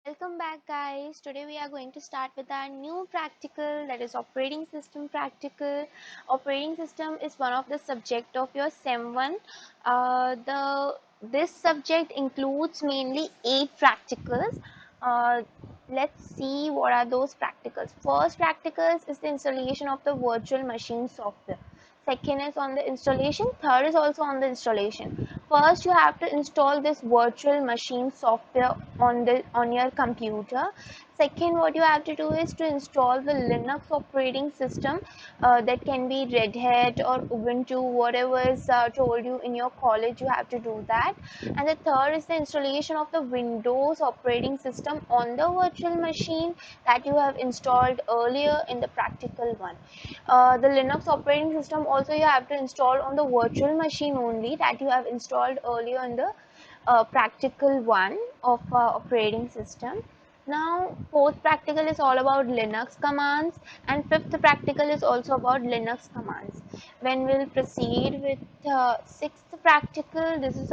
Welcome back guys. Today we are going to start with our new practical, that is operating system practical. Operating system is one of the subject of your SEM 1. This subject includes mainly 8 practicals. Uh, let's see what are those practicals. First practicals is the installation of the virtual machine software. Second is on the installation. Third is also on the installation. First you have to install this virtual machine software on your computer. Second, what you have to do is to install the Linux operating system. That can be Red Hat or Ubuntu, whatever is told you in your college, you have to do that. And the third is the installation of the Windows operating system on the virtual machine that you have installed earlier in the practical one. The Linux operating system also you have to install on the virtual machine only that you have installed earlier in the practical one of operating system. Now fourth practical is all about Linux commands, and fifth practical is also about Linux commands. When we'll proceed with sixth practical, this is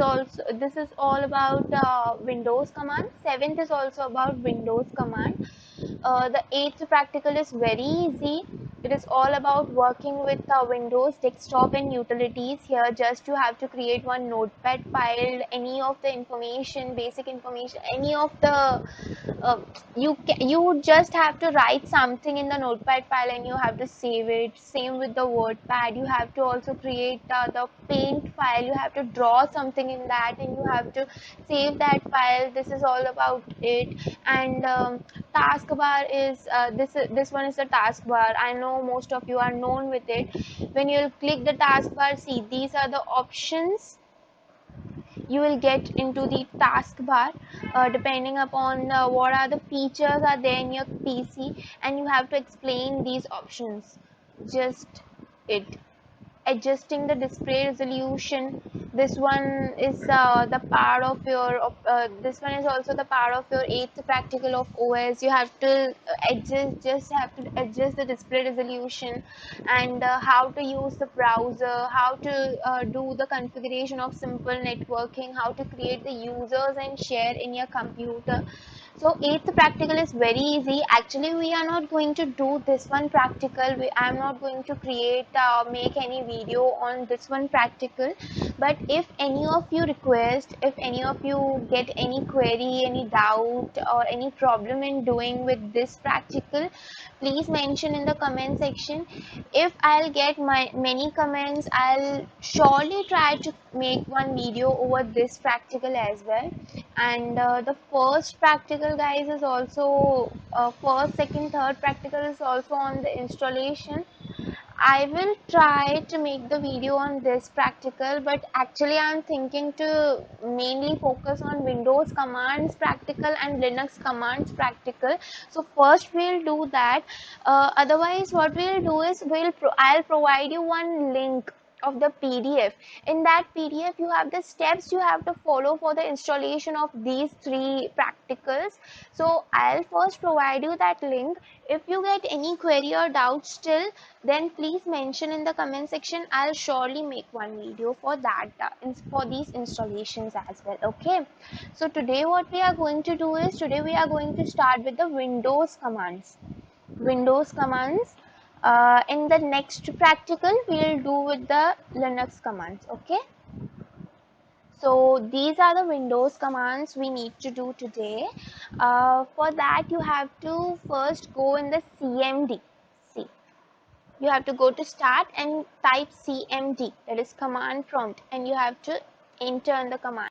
all about Windows command. Seventh is also about Windows command. The eighth practical is very easy. It is all about working with Windows desktop and utilities. Here just you have to create one notepad file, any of the information, basic information, any of the uh, you just have to write something in the notepad file and you have to save it. Same with the wordpad. You have to also create the paint file. You have to draw something in that and you have to save that file. This is all about it. And taskbar is this one is the taskbar. I know most of you are known with it. When you click the taskbar, see, these are the options you will get into the taskbar. Depending upon what are the features are there in your PC, and you have to explain these options. Just it adjusting the display resolution. This one is the part of your this one is also the part of your eighth practical of OS. You have to adjust the display resolution, and how to use the browser, how to do the configuration of simple networking, how to create the users and share in your computer. So eighth practical is very easy. Actually, we are not going to do this one practical. I am not going to make any video on this one practical. But if any of you request, if any of you get any query, any doubt, or any problem in doing with this practical, please mention in the comment section. If I'll get many comments, I'll surely try to make one video over this practical as well. And the first practical guys is also first, second, third practical is also on the installation. I will try to make the video on this practical, but actually I'm thinking to mainly focus on Windows commands practical and Linux commands practical. So first we'll do that. Otherwise what we'll do is I'll provide you one link of the PDF. In that PDF you have the steps you have to follow for the installation of these three practicals. So I'll first provide you that link. If you get any query or doubt still, then please mention in the comment section. I'll surely make one video for that, for these installations as well. Okay, so today what we are going to do is, today we are going to start with the Windows commands. Windows commands. In the next practical we'll do with the Linux commands. Okay, so these are the Windows commands we need to do today. For that you have to first go in the CMD. See, you have to go to start and type CMD, that is command prompt, and you have to enter in the command.